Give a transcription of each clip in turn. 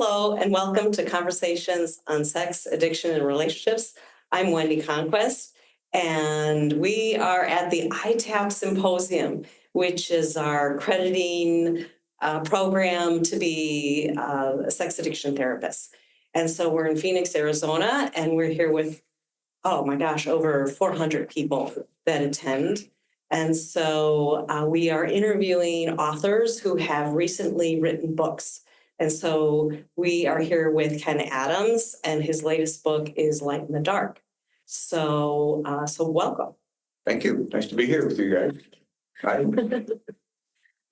Hello, and welcome to Conversations on Sex, Addiction, and Relationships. I'm Wendy Conquest, and we are at the IITAP Symposium, which is our crediting program to be a sex addiction therapist. And so we're in Phoenix, Arizona, and we're here with, oh my gosh, over 400 people that attend. And so we are interviewing authors who have recently written books. And so we are here with Ken Adams, and his latest book is Light in the Dark. So welcome. Thank you. Nice to be here with you guys. Hi.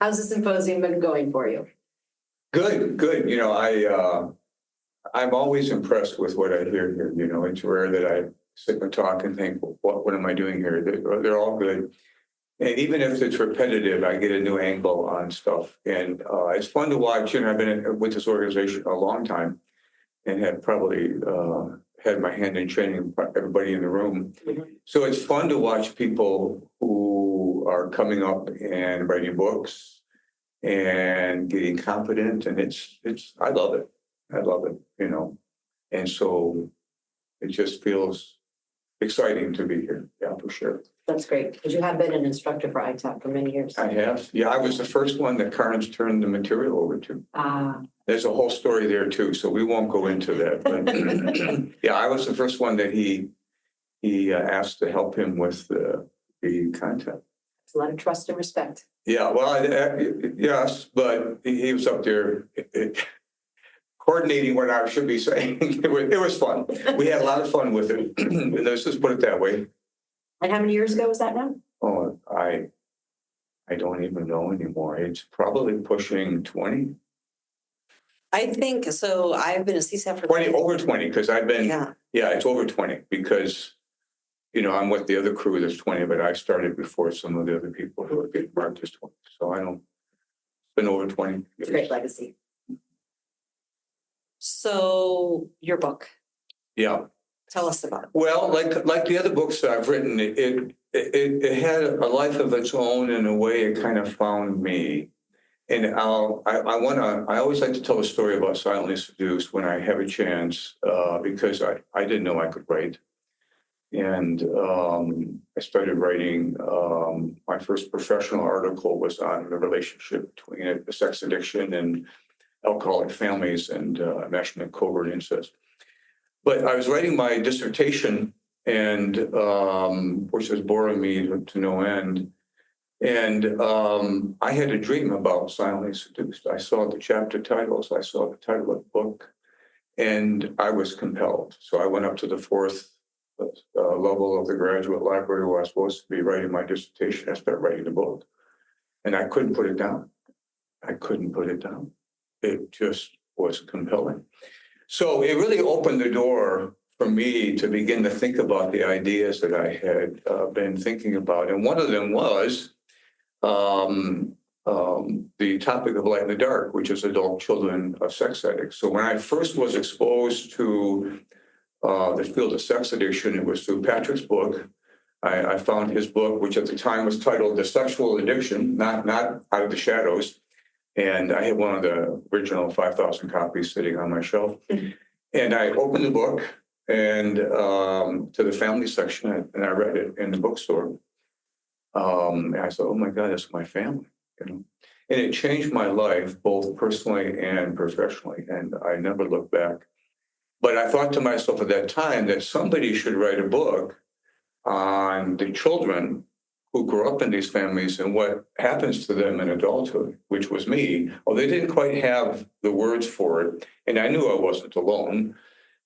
How's the symposium been going for you? Good. You know, I'm always impressed with what I hear here. You know, it's rare that I sit and talk and think, what am I doing here? They're all good. And even if it's repetitive, I get a new angle on stuff. And it's fun to watch. You know, I've been with this organization a long time and have probably had my hand in training everybody in the room. Mhm. So it's fun to watch people who are coming up and writing books and getting confident. And I love it. You know. And so it just feels exciting to be here. Yeah, for sure. That's great, because you have been an instructor for IITAP for many years. I have. Yeah, I was the first one that Carnes turned the material over to. There's a whole story there too, so we won't go into that. But yeah, I was the first one that he asked to help him with the content. It's a lot of trust and respect. Yeah, well, yes, but he was up there coordinating what I should be saying. It was fun. We had a lot of fun with it. Let's just put it that way. And how many years ago was that now? Oh, I don't even know anymore. It's probably pushing 20. I think so. I've been a CSAP for 20, over 20, because I've been, Yeah. it's over 20, because, you know, I'm with the other crew that's 20, but I started before some of the other people who are getting marked as 20. So it's been over 20 It's years. a great legacy. So your book, Yeah. tell us about it. Well, like the other books that I've written, it had a life of its own. In a way, it kind of found me. And I always like to tell a story about Silently Seduced when I have a chance, because I didn't know I could write. And I started writing, my first professional article was on the relationship between sex addiction and alcoholic families and enmeshment, covert incest. But I was writing my dissertation, and which was boring me to no end. And I had a dream about Silently Seduced. I saw the chapter titles, I saw the title of the book, and I was compelled. So I went up to the fourth level of the graduate library where I was supposed to be writing my dissertation. I started writing the book, and I couldn't put it down. It just was compelling. So it really opened the door for me to begin to think about the ideas that I had been thinking about. And one of them was the topic of Light in the Dark, which is adult children of sex addicts. So when I first was exposed to the field of sex addiction, it was through Patrick's book. I found his book, which at the time was titled The Sexual Addiction, not Out of the Shadows. And I had one of the original 5,000 copies sitting on my shelf. And I opened the book and to the family section, and I read it in the bookstore. And I thought, oh my God, that's my family. You know? And it changed my life, both personally and professionally. And I never looked back. But I thought to myself at that time that somebody should write a book on the children who grew up in these families and what happens to them in adulthood, which was me. Well, they didn't quite have the words for it, and I knew I wasn't alone.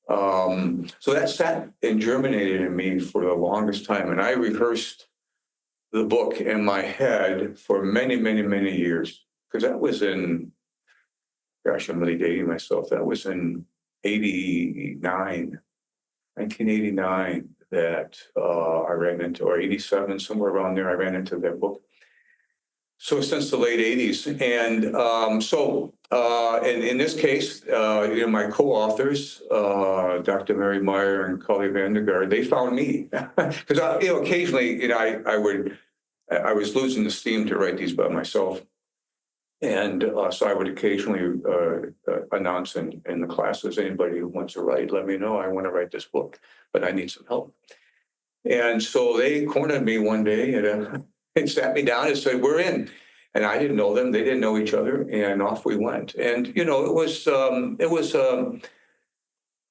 So that sat and germinated in me for the longest time, and I rehearsed the book in my head for many, many, many years, because that was in, gosh, I'm really dating myself. That was in 1989. That I ran into, or 87, somewhere around there, I ran into that book. So since the late 80s. And in this case, my co-authors, Dr. Meyer and Culle Vande, they found me. Because occasionally, I was losing the steam to write these by myself. And so I would occasionally announce in the classes, anybody who wants to write, let me know. I want to write this book, but I need some help. And so they cornered me one day and sat me down and said, we're in. And I didn't know them. They didn't know each other. And off we went. And, you know, it was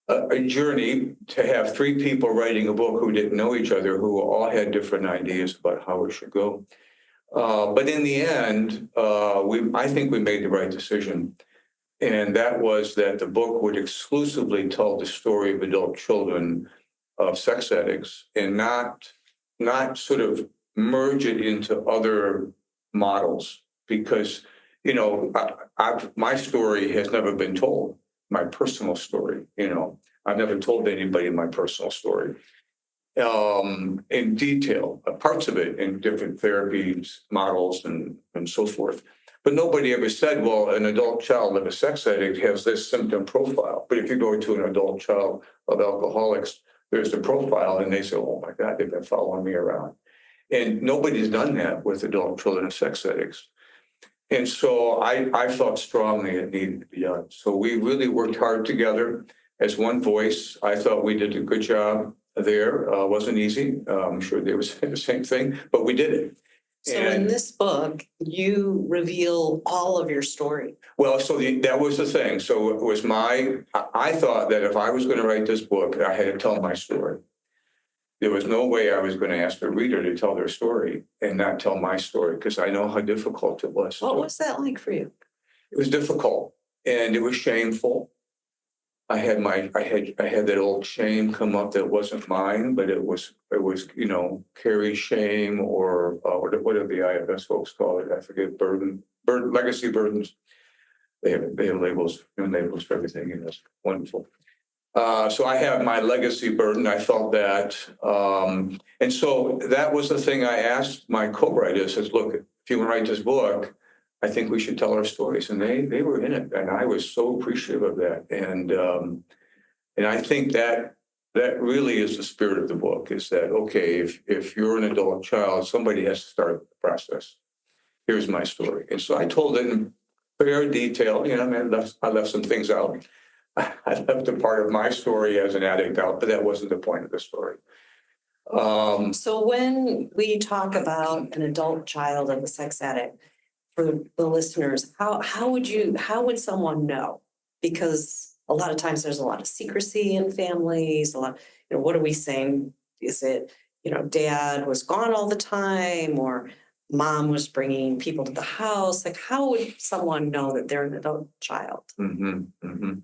a journey to have three people writing a book who didn't know each other, who all had different ideas about how it should go. But in the end, I think we made the right decision. And that was that the book would exclusively tell the story of adult children of sex addicts and not sort of merge it into other models. Because, you know, my story has never been told, my personal story, you know. I've never told anybody my personal story in detail, parts of it in different therapies, models, and so forth. But nobody ever said, well, an adult child of a sex addict has this symptom profile. But if you go to an adult child of alcoholics, there's the profile, and they say, oh my God, they've been following me around. And nobody's done that with adult children of sex addicts. And so I felt strongly it needed to be done. So we really worked hard together as one voice. I thought we did a good job there. Wasn't easy. I'm sure they were saying the same thing, but we did it. So in this book, you reveal all of your story. Well, so that was the thing. So it was I thought that if I was going to write this book, I had to tell my story. There was no way I was going to ask the reader to tell their story and not tell my story, because I know how difficult it was. What was that like for you? It was difficult and it was shameful. I had that old shame come up that wasn't mine, but it was, you know, Carrie shame or what do the IFS folks call it? I forget, legacy burdens. They have labels, new labels for everything, and it's wonderful. So I have my legacy burden. I felt that. And so that was the thing I asked my co-writers, says, look, if you want to write this book, I think we should tell our stories. And they were in it. And I was so appreciative of that. And I think that really is the spirit of the book, is that, okay, if you're an adult child, somebody has to start the process. Here's my story. And so I told it in fair detail. You know, I mean, I left some things out. I left a part of my story as an addict out, but that wasn't the point of the story. So when we talk about an adult child of a sex addict, for the listeners, how would someone know? Because a lot of times there's a lot of secrecy in families. A lot, you know, what are we saying? Is it, you know, dad was gone all the time, or mom was bringing people to the house? Like, how would someone know that they're an adult child? Mm-hmm, mm-hmm.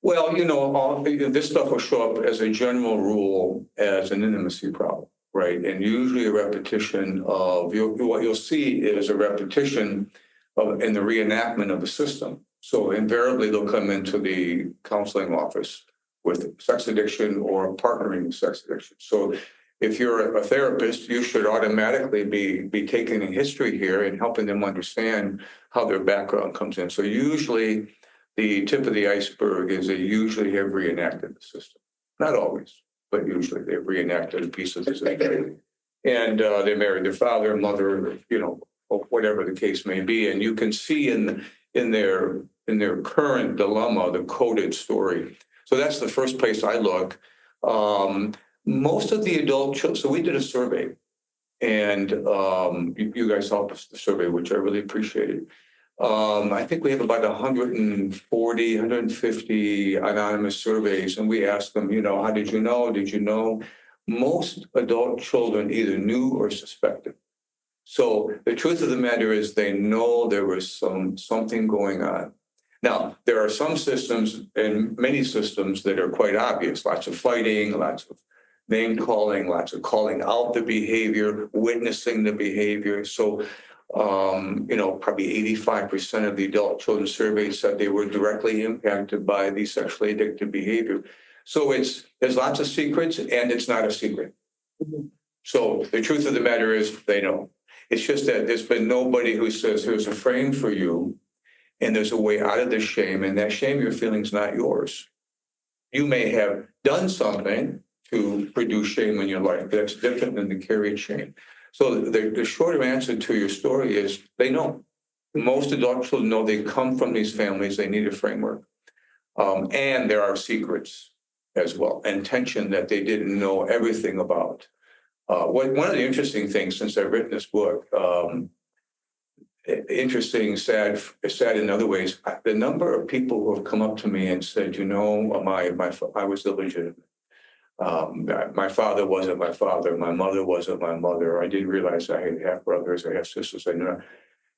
Well, you know, this stuff will show up as a general rule as an intimacy problem, right? And usually a repetition of, what you'll see is a repetition in the reenactment of the system. So invariably they'll come into the counseling office with sex addiction or partnering with sex addiction. So if you're a therapist, you should automatically be taking a history here and helping them understand how their background comes in. So usually the tip of the iceberg is they usually have reenacted the system. Not always, but usually they've reenacted a piece of the system. And they married their father, mother, you know, whatever the case may be. And you can see in their current dilemma the coded story. So that's the first place I look. Most of the adult children, so we did a survey, and you guys helped us with the survey, which I really appreciated. I think we have about 140, 150 anonymous surveys, and we asked them, you know, how did you know? Did you know? Most adult children either knew or suspected. So the truth of the matter is they know there was something going on. Now, there are some systems and many systems that are quite obvious, lots of fighting, lots of name calling, lots of calling out the behavior, witnessing the behavior. So you know, probably 85% of the adult children surveyed said they were directly impacted by the sexually addictive behavior. So there's lots of secrets, and it's not a secret. Mm-hmm. So the truth of the matter is they know. It's just that there's been nobody who says there's a frame for you and there's a way out of the shame, and that shame you're feeling is not yours. You may have done something to produce shame in your life that's different than the carried shame. So the shorter answer to your story is they know. Most adult children know they come from these families, they need a framework. And there are secrets as well, and tension that they didn't know everything about. One of the interesting things since I've written this book, interesting, sad in other ways, the number of people who have come up to me and said, I was illegitimate. My father wasn't my father. My mother wasn't my mother. I didn't realize I had half brothers. I have sisters. I knew,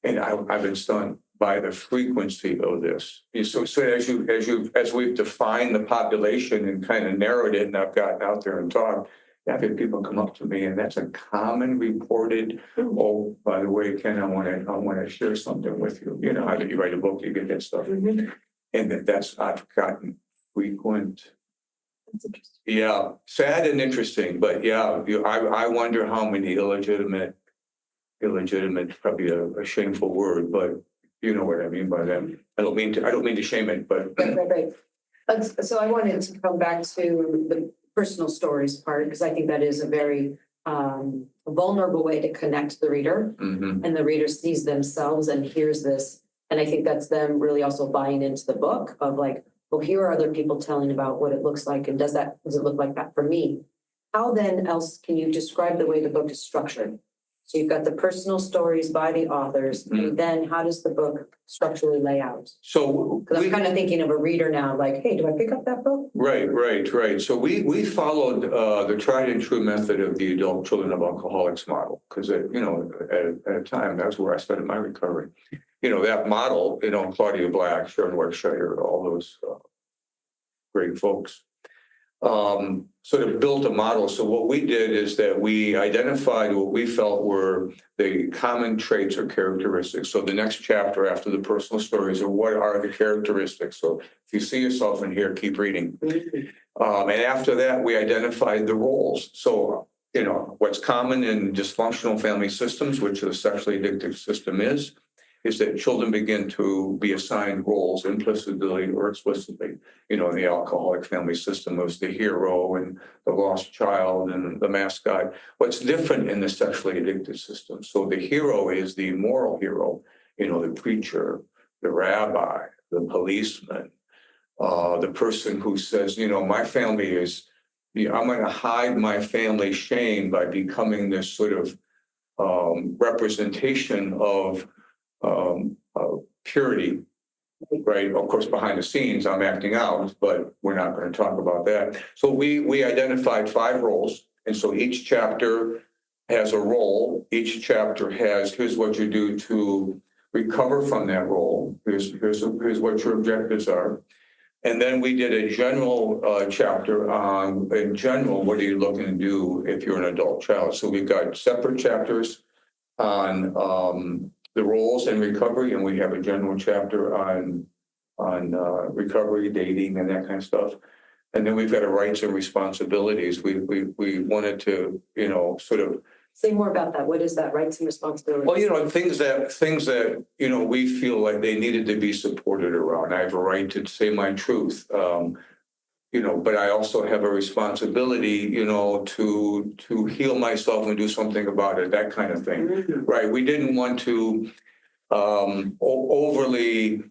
and I've been stunned by the frequency of this. So as we've defined the population and kind of narrowed it, and I've gotten out there and talked, I've had people come up to me, and that's a common reported. Oh, by the way, Ken, I want to share something with you. You know, how did you write a book? You get that stuff, and I've gotten frequent. That's interesting. Yeah, sad and interesting, but yeah, I wonder how many illegitimate, probably a shameful word, but you know what I mean by that. I don't mean to shame it, but Right. So I wanted to come back to the personal stories part, because I think that is a very vulnerable way to connect the reader, and the reader sees themselves and hears this. And I think that's them really also buying into the book of like, well, here are other people telling about what it looks like. And does it look like that for me? How then else can you describe the way the book is structured? So you've got the personal stories by the authors, and then how does the book structurally lay out? so Because I'm kind of thinking of a reader now, like, hey, do I pick up that book? Right. So we followed the tried and true method of the adult children of alcoholics model, because at a time that's where I started my recovery. That model, Claudia Black, Sharon Werkshire, all those great folks, sort of built a model. So what we did is that we identified what we felt were the common traits or characteristics. So the next chapter after the personal stories are what are the characteristics. So if you see yourself in here, keep reading. And after that, we identified the roles. So, what's common in dysfunctional family systems, which the sexually addictive system is that children begin to be assigned roles implicitly or explicitly. In the alcoholic family system was the hero and the lost child and the mascot. What's different in the sexually addicted system? So the hero is the moral hero, the preacher, the rabbi, the policeman, the person who says, my family is, I'm going to hide my family shame by becoming this sort of representation of purity, right? Of course, behind the scenes, I'm acting out, but we're not going to talk about that. So we identified 5 roles. And so each chapter has a role. Each chapter has, here's what you do to recover from that role. Here's what your objectives are. And then we did a general chapter on, in general, what are you looking to do if you're an adult child? So we've got separate chapters on the roles and recovery, and we have a general chapter on recovery, dating, and that kind of stuff. And then we've got rights and responsibilities. We wanted to, sort of Say more about that. What is that, rights and responsibilities? well, things that we feel like they needed to be supported around. I have a right to say my truth, but I also have a responsibility, to heal myself and do something about it. That kind of thing, right? We didn't want to overly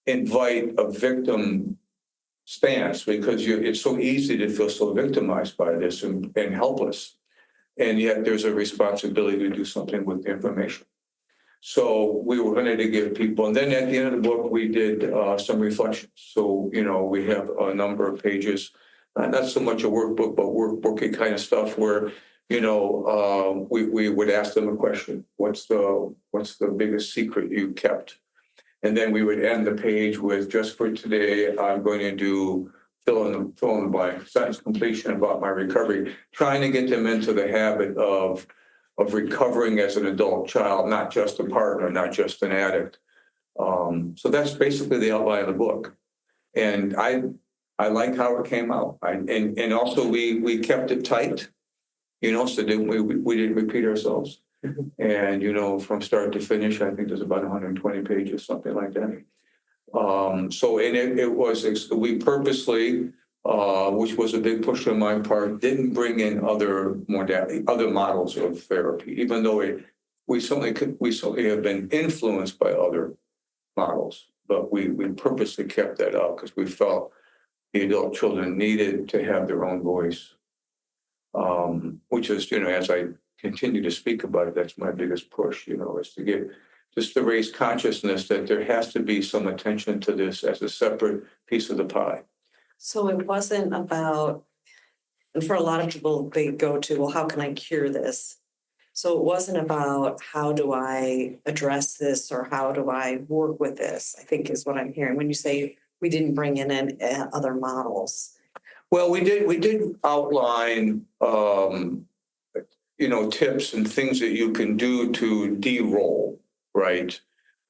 invite a victim stance, because it's so easy to feel so victimized by this and helpless. And yet there's a responsibility to do something with the information. So we were going to give people, and then at the end of the book, we did some reflections. So, we have a number of pages, not so much a workbook, but workbooky kind of stuff where, we would ask them a question. What's the biggest secret you kept? And then we would end the page with, just for today, I'm going to do fill in the blank, sentence completion about my recovery, trying to get them into the habit of recovering as an adult child, not just a partner, not just an addict. So that's basically the outline of the book. And I like how it came out. And also we kept it tight, so that we didn't repeat ourselves. And, from start to finish, I think there's about 120 pages, something like that. So we purposely, which was a big push on my part, didn't bring in other modalities, other models of therapy, even though we certainly have been influenced by other models, but we purposely kept that up because we felt the adult children needed to have their own voice. Which is, as I continue to speak about it, that's my biggest push, is to raise consciousness that there has to be some attention to this as a separate piece of the pie. So it wasn't about, and for a lot of people, they go to, well, how can I cure this? So it wasn't about how do I address this or how do I work with this, I think is what I'm hearing when you say we didn't bring in other models. Well, we did outline, tips and things that you can do to de-roll, right?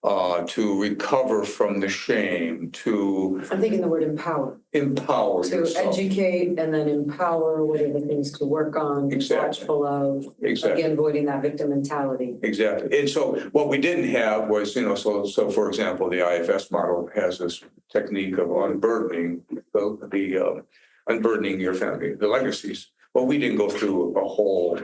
To recover from the shame, to I'm thinking the word empower. empower To yourself. educate and then empower, what are the things to work on, be Exactly. watchful of, Exactly. again, avoiding that victim mentality. Exactly. And so what we didn't have was, so for example, the IFS model has this technique of unburdening unburdening your family, the legacies. Well, we didn't go through a whole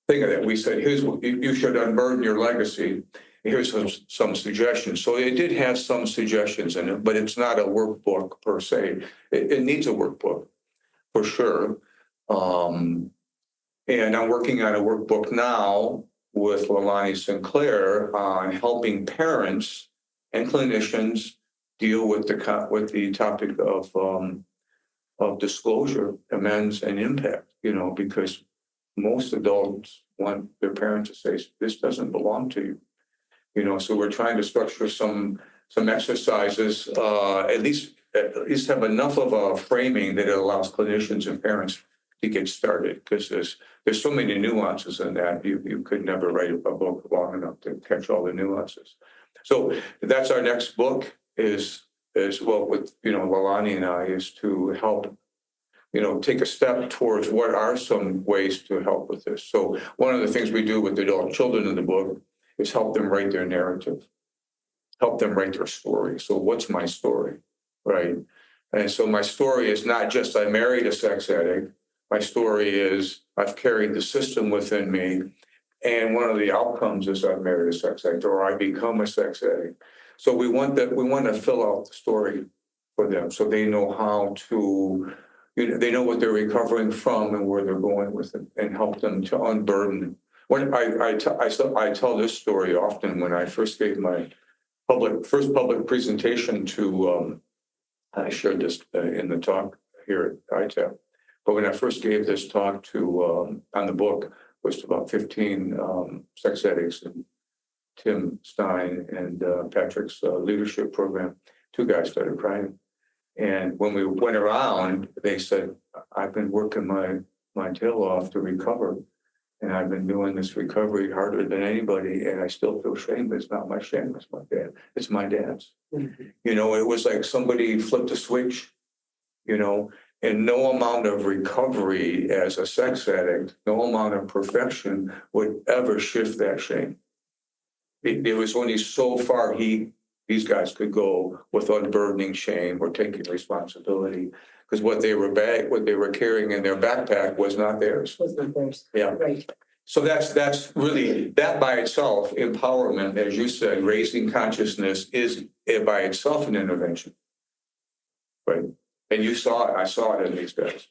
thing of that. We said, here's what you should unburden your legacy. Here's some suggestions. So it did have some suggestions in it, but it's not a workbook per se. It needs a workbook for sure. And I'm working on a workbook now with Leilani Sinclair on helping parents and clinicians deal with the topic of disclosure, amends, and impact. Because most adults want their parents to say, "This doesn't belong to you." So we're trying to structure some exercises, at least have enough of a framing that it allows clinicians and parents to get started, because there's so many nuances in that you could never write a book long enough to catch all the nuances. So that's our next book is well with Leilani and I, is to help take a step towards what are some ways to help with this. So one of the things we do with the adult children in the book is help them write their narrative, help them write their story. So what's my story, right? And so my story is not just I married a sex addict. My story is I've carried the system within me, and one of the outcomes is I've married a sex addict or I become a sex addict. So we want to fill out the story for them so they know how to, they know what they're recovering from and where they're going with it, and help them to unburden. When I tell this story often when I first gave my first public presentation to, I shared this in the talk here at IITAP, but when I first gave this talk to, on the book, was to about 15 sex addicts and Tim Stein and Patrick's leadership program, two guys started crying. And when we went around, they said, I've been working my tail off to recover. And I've been doing this recovery harder than anybody, and I still feel shame. It's not my shame, it's my dad. It's my dad's. Mm-hmm. It was like somebody flipped a switch, and no amount of recovery as a sex addict, no amount of perfection would ever shift that shame. It was only so far these guys could go with unburdening shame or taking responsibility. Because what they were carrying in their backpack was not theirs. Was not theirs. Yeah. Right. So that's really, that by itself, empowerment, as you said, raising consciousness is by itself an intervention. Right. And I saw it in these guys.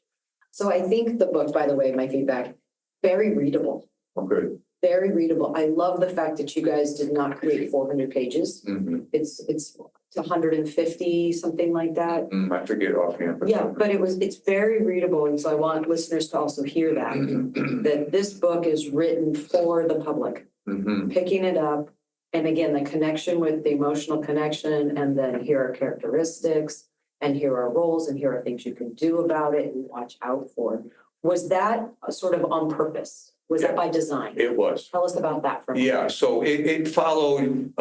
So I think the book, by the way, my feedback, very readable. Oh, good. Very readable. I love the fact that you guys did not create 400 pages. Mm-hmm. It's 150, something like that. I forget offhand. Yeah, but it's very readable. And so I want listeners to also hear that, that this book is written for the public, picking it up. And again, the connection with the emotional connection, and then here are characteristics, and here are roles, and here are things you can do about it and watch out for. Was that sort of on purpose? Was that by design? It was. Tell us about that for a moment. Yeah, so it followed,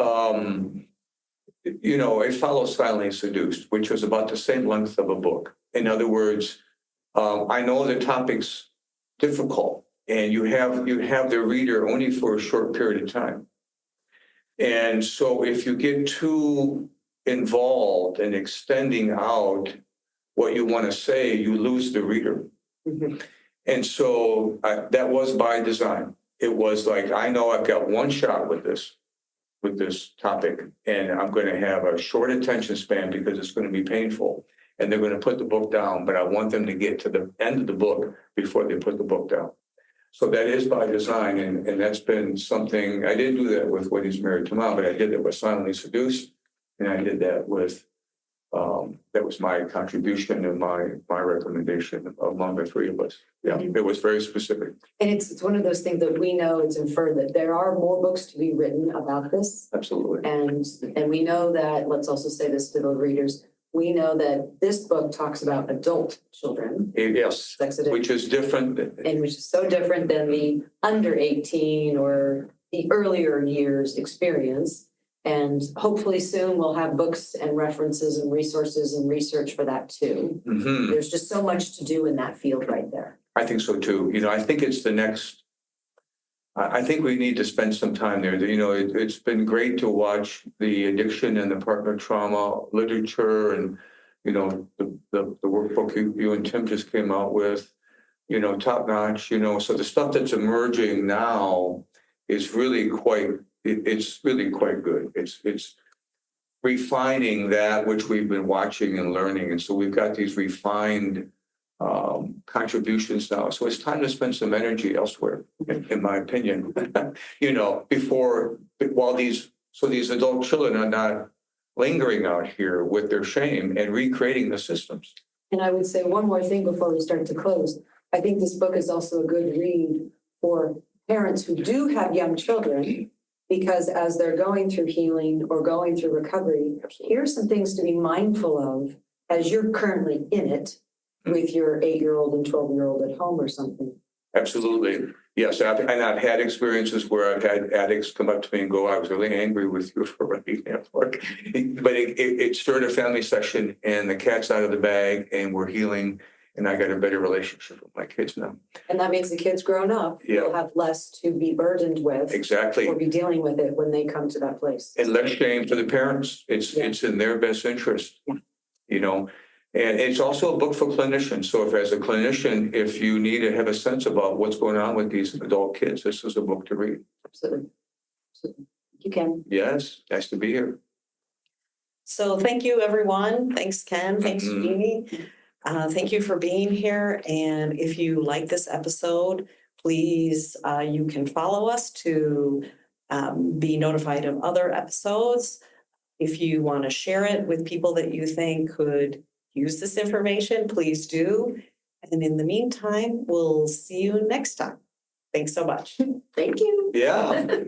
it follows Silently Seduced, which was about the same length of a book. In other words, I know the topic's difficult, and you have the reader only for a short period of time. And so if you get too involved in extending out what you want to say, you lose the reader. Mm-hmm. And so that was by design. it was like, I know I've got one shot with this topic, and I'm going to have a short attention span because it's going to be painful. And they're going to put the book down, but I want them to get to the end of the book before they put the book down. So that is by design, and that's been something, I didn't do that with Wendy's Married to Mom, but I did that with Silently Seduced, and I did that with, that was my contribution and my recommendation among the three of us. Yeah, it was very specific. And it's one of those things that we know, it's inferred that there are more books to be written about this. Absolutely. And we know that, let's also say this to the readers, we know that this book talks about adult children. Yes, Sex addiction. which is different. And which is so different than the under 18 or the earlier years experience. And hopefully soon we'll have books and references and resources and research for that too. Mhm. There's just so much to do in that field right there. I think so too. I think it's the next, I think we need to spend some time there. It's been great to watch the addiction and the partner trauma literature and, the workbook you and Tim just came out with, top notch, so the stuff that's emerging now is really it's really quite good. It's refining that which we've been watching and learning. And so we've got these refined contributions now. So it's time to spend some energy elsewhere, in my opinion, while these adult children are not lingering out here with their shame and recreating the systems. And I would say one more thing before we start to close. I think this book is also a good read for parents who do have young children, because as they're going through healing or going through recovery, here are some things to be mindful of as you're currently in it with your 8-year-old and 12-year-old at home or something. Absolutely. Yes, I've had experiences where I've had addicts come up to me and go, I was really angry with you for running that work. But it stirred a family session, and the cat's out of the bag, and we're healing, and I got a better relationship with my kids now. And that means the kids grown up will have less to be burdened with. Exactly. Or be dealing with it when they come to that place. And less shame for the parents. It's in their best interest, And it's also a book for clinicians. So as a clinician, if you need to have a sense about what's going on with these adult kids, this is a book to read. Absolutely. You can. Yes, nice to be here. So thank you, everyone. Thanks, Ken. Thanks, Jeanne. Thank you for being here. And if you like this episode, please, you can follow us to be notified of other episodes. If you want to share it with people that you think could use this information, please do. And in the meantime, we'll see you next time. Thanks so much. Thank you. Yeah.